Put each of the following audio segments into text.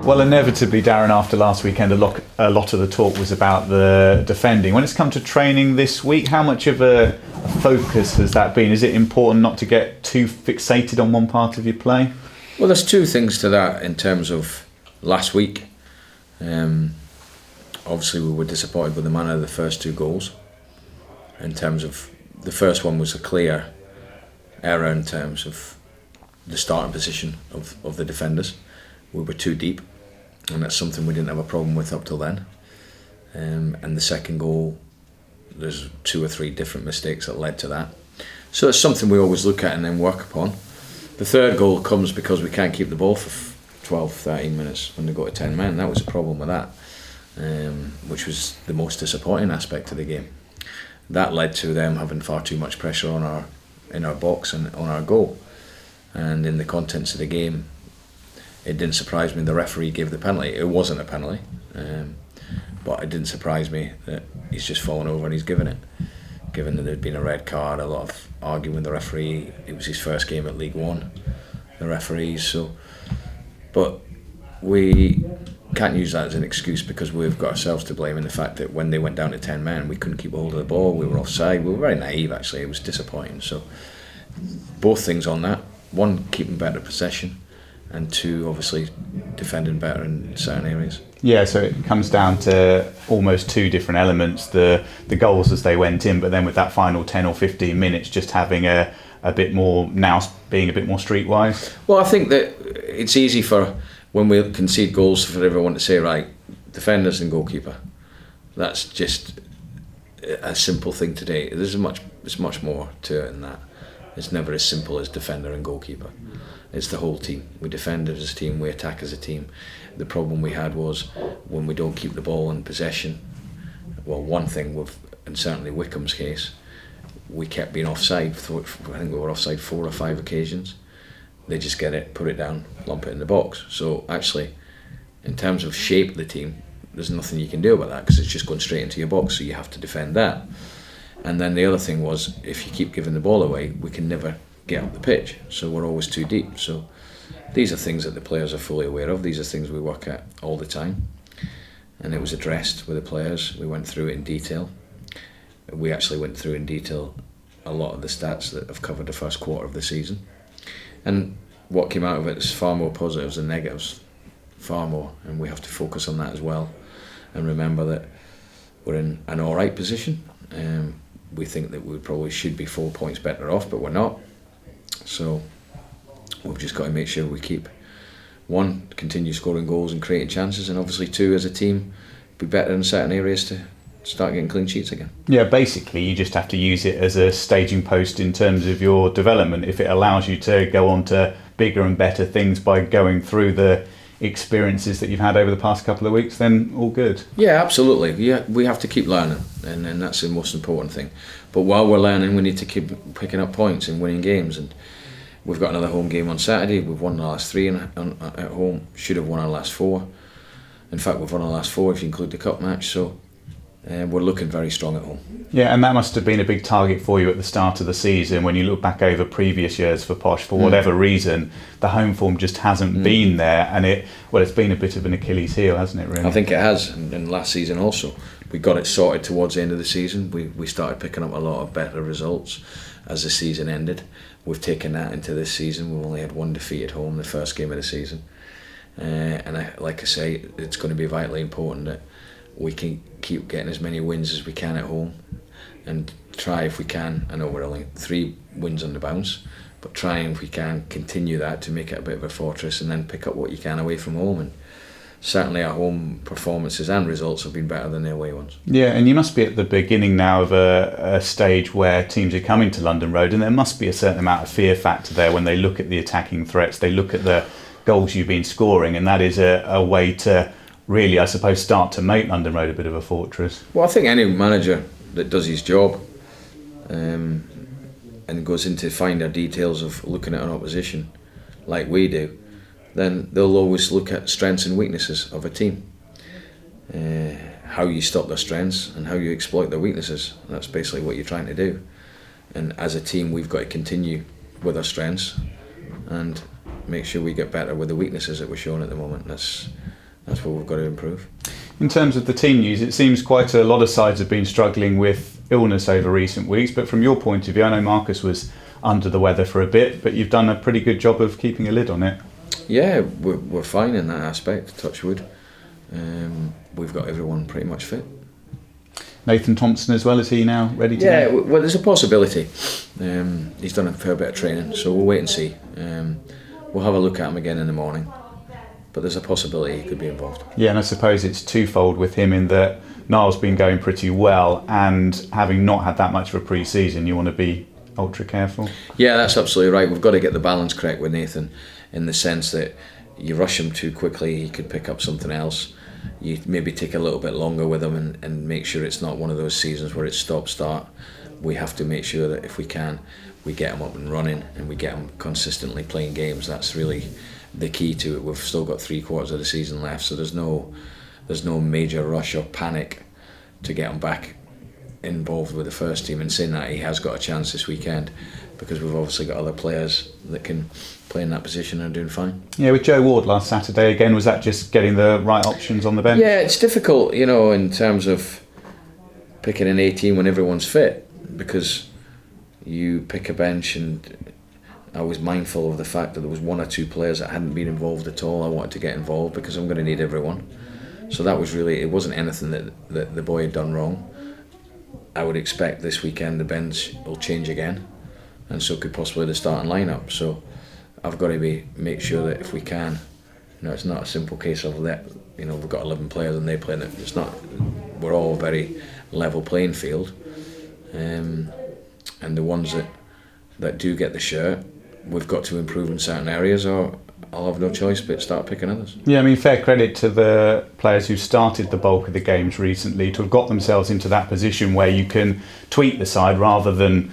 Well, inevitably, Darren, after last weekend, a lot of the talk was about the defending. When it's come to training this week, how much of a focus has that been? Is it important not to get too fixated on one part of your play? Well, there's two things to that in terms of last week. Obviously, we were disappointed with the manner of the first two goals. In terms of the first one was a clear error in terms of the starting position of the defenders. We were too deep, and that's something we didn't have a problem with up till then. And the second goal, there's 2 or 3 different mistakes that led to that. So it's something we always look at and then work upon. The third goal comes because we can't keep the ball for 12, 13 minutes when they go to 10 men. That was a problem with that, which was the most disappointing aspect of the game. That led to them having far too much pressure in our box and on our goal. And in the contents of the game, it didn't surprise me the referee gave the penalty. It wasn't a penalty, but it didn't surprise me that he's just fallen over and he's given it. Given that there'd been a red card, a lot of arguing with the referee. It was his first game at League One, the referees. So, but we can't use that as an excuse because we've got ourselves to blame in the fact that when they went down to 10 men, we couldn't keep hold of the ball. We were offside. We were very naive, actually. It was disappointing. So, both things on that. One, keeping better possession, and 2, obviously defending better in certain areas. Yeah, so it comes down to almost 2 different elements, the goals as they went in, but then with that final 10 or 15 minutes just having a bit more, now being a bit more streetwise. Well, I think that it's easy for, when we concede goals, for everyone to say, right, defenders and goalkeeper. That's just a simple thing today. There's much more to it than that. It's never as simple as defender and goalkeeper. It's the whole team. We defend as a team, we attack as a team. The problem we had was when we don't keep the ball in possession. Well, one thing with, and certainly Wickham's case, we kept being offside. I think we were offside 4 or 5 occasions. They just get it, put it down, lump it in the box. So actually, in terms of shape of the team, there's nothing you can do about that because it's just going straight into your box, so you have to defend that. And then the other thing was, if you keep giving the ball away, we can never get up the pitch, so we're always too deep. So these are things that the players are fully aware of. These are things we work at all the time, and it was addressed with the players. We went through it in detail. We actually went through in detail a lot of the stats that have covered the first quarter of the season, and what came out of it is far more positives than negatives, far more, and we have to focus on that as well and remember that we're in an alright position. We think that we probably should be 4 points better off, but we're not. So we've just got to make sure we keep, 1, continue scoring goals and creating chances, and obviously 2, as a team, be better in certain areas to start getting clean sheets again. Yeah, basically you just have to use it as a staging post in terms of your development. If it allows you to go on to bigger and better things by going through the experiences that you've had over the past couple of weeks, then all good. Yeah, absolutely. Yeah, we have to keep learning, and that's the most important thing. But while we're learning, we need to keep picking up points and winning games. And we've got another home game on Saturday. We've won the last 3 at home. Should have won our last 4. In fact, we've won our last 4 if you include the cup match. So we're looking very strong at home. Yeah, and that must have been a big target for you at the start of the season. When you look back over previous years for Posh, for whatever reason, the home form just hasn't been there, and it's been a bit of an Achilles heel, hasn't it, really? I think it has, and last season also. We got it sorted towards the end of the season. We started picking up a lot of better results as the season ended. We've taken that into this season. We've only had 1 defeat at home the first game of the season. Like I say, it's going to be vitally important that we can keep getting as many wins as we can at home, and try, if we can, I know we're only 3 wins on the bounce, but try, if we can, continue that to make it a bit of a fortress, and then pick up what you can away from home. And certainly our home performances and results have been better than the away ones. Yeah, and you must be at the beginning now of a stage where teams are coming to London Road, and there must be a certain amount of fear factor there when they look at the attacking threats, they look at the goals you've been scoring, and that is a way to really, I suppose, start to make London Road a bit of a fortress. Well, I think any manager that does his job and goes into finer details of looking at an opposition like we do, then they'll always look at strengths and weaknesses of a team. How you stop their strengths and how you exploit their weaknesses. That's basically what you're trying to do. And as a team, we've got to continue with our strengths and make sure we get better with the weaknesses that we're showing at the moment. that's what we've got to improve. In terms of the team news, it seems quite a lot of sides have been struggling with illness over recent weeks, but from your point of view, I know Marcus was under the weather for a bit, but you've done a pretty good job of keeping a lid on it. Yeah, we're fine in that aspect, touch wood. We've got everyone pretty much fit. Nathan Thompson as well, is he now ready to go? Yeah, well, there's a possibility. He's done a fair bit of training, so we'll wait and see. We'll have a look at him again in the morning, but there's a possibility he could be involved. Yeah, and I suppose it's twofold with him in that Niall's been going pretty well, and having not had that much of a pre-season, you want to be ultra careful. Yeah, that's absolutely right. We've got to get the balance correct with Nathan, in the sense that you rush him too quickly, he could pick up something else. You maybe take a little bit longer with him and make sure it's not one of those seasons where it's stop-start. We have to make sure that if we can, we get him up and running and we get him consistently playing games. That's really the key to it. We've still got 3/4 of the season left, so there's no major rush or panic to get him back involved with the first team. And saying that, he has got a chance this weekend because we've obviously got other players that can play in that position and are doing fine. Yeah, with Joe Ward last Saturday again, was that just getting the right options on the bench? Yeah, it's difficult, in terms of picking an 18 when everyone's fit, because you pick a bench, and I was mindful of the fact that there was 1 or 2 players that hadn't been involved at all. I wanted to get involved because I'm going to need everyone. So that was really, it wasn't anything that the boy had done wrong. I would expect this weekend the bench will change again, and so could possibly the starting lineup. So I've got to make sure that if we can, it's not a simple case of we've got 11 players and they play. It's not. We're all a very level playing field, and the ones that do get the shirt, we've got to improve in certain areas, or I'll have no choice but start picking others. Yeah, I mean, fair credit to the players who started the bulk of the games recently to have got themselves into that position where you can tweak the side rather than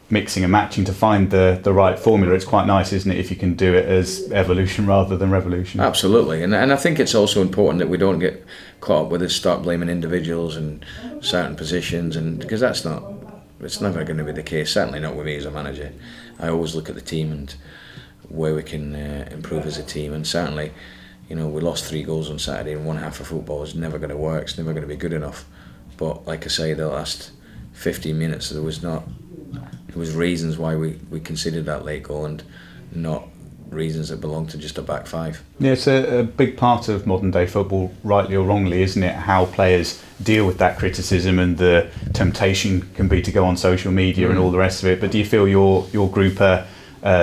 mixing and matching to find the right formula. It's quite nice, isn't it, if you can do it as evolution rather than revolution. Absolutely, and I think it's also important that we don't get caught up with it, start blaming individuals and certain positions, and because it's never going to be the case, certainly not with me as a manager. I always look at the team and where we can improve as a team, and certainly, we lost 3 goals on Saturday, and one half of football is never going to work, it's never going to be good enough. But like I say, the last 15 minutes there was reasons why we conceded that late goal, and not reasons that belong to just a back 5. Yeah, it's a big part of modern day football, rightly or wrongly, isn't it? How players deal with that criticism, and the temptation can be to go on social media and all the rest of it. But do you feel your group are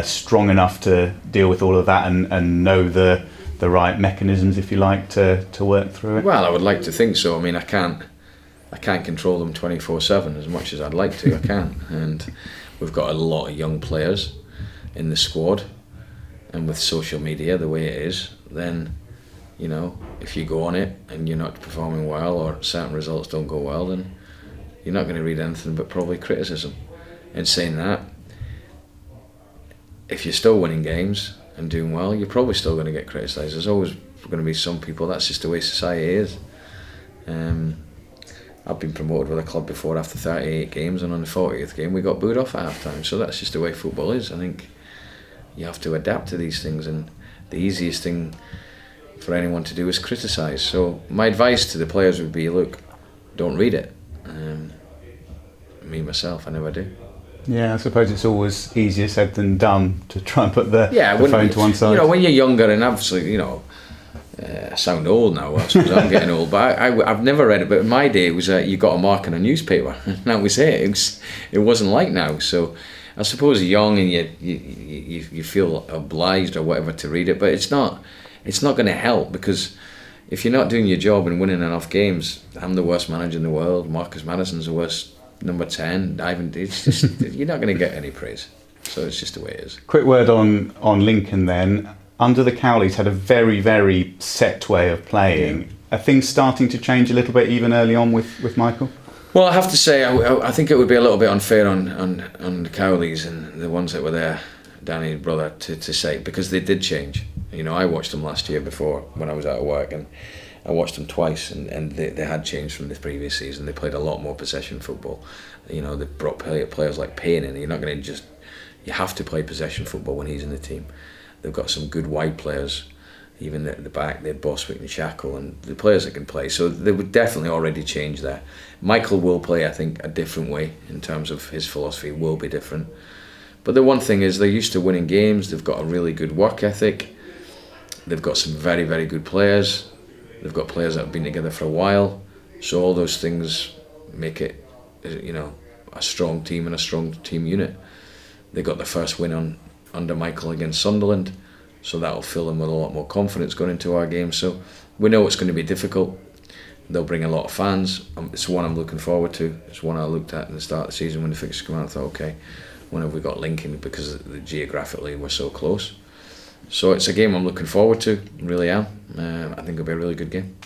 strong enough to deal with all of that and know the right mechanisms, if you like, to work through it? Well, I would like to think so. I mean, I can't control them 24/7 as much as I'd like to. I can't, and we've got a lot of young players in the squad, and with social media the way it is, then if you go on it and you're not performing well, or certain results don't go well, then you're not going to read anything but probably criticism. And saying that, if you're still winning games and doing well, you're probably still going to get criticised. There's always going to be some people. That's just the way society is. I've been promoted with a club before after 38 games, and on the 40th game we got booed off at half time. So that's just the way football is. I think you have to adapt to these things, and the easiest thing for anyone to do is criticise. So my advice to the players would be, look, don't read it. Me myself, I never do. Yeah, I suppose it's always easier said than done to try and put the phone to one side. When you're younger, and obviously, I sound old now, I suppose I'm getting old, but I've never read it. But in my day, it was you got a mark in a newspaper, and that was it. It wasn't like now. So I suppose you're young and you feel obliged or whatever to read it, but it's not going to help, because if you're not doing your job and winning enough games, I'm the worst manager in the world, Marcus Madison's the worst number 10, it's just, you're not going to get any praise. So it's just the way it is. Quick word on Lincoln then. Under the Cowleys had a very, very set way of playing. Yeah. Are things starting to change a little bit even early on with Michael? Well, I have to say, I think it would be a little bit unfair on the Cowleys and the ones that were there, Danny's brother, to say, because they did change. I watched them last year before when I was out of work, and I watched them twice, and they had changed from the previous season. They played a lot more possession football. They brought players like Payne in. You're not going to you have to play possession football when he's in the team. They've got some good wide players, even at the back, they had Boswick and Shackle and the players that can play. So they would definitely already change there. Michael will play, I think, a different way in terms of his philosophy will be different. But the one thing is they're used to winning games. They've got a really good work ethic. They've got some very, very good players. They've got players that have been together for a while. So all those things make it, a strong team and a strong team unit. They got the first win under Michael against Sunderland. So that'll fill them with a lot more confidence going into our game. So we know it's going to be difficult. They'll bring a lot of fans. It's one I'm looking forward to. It's one I looked at in the start of the season when the fixtures came out. I thought, okay, when have we got Lincoln? Because geographically we're so close. So it's a game I'm looking forward to. Really am. I think it'll be a really good game.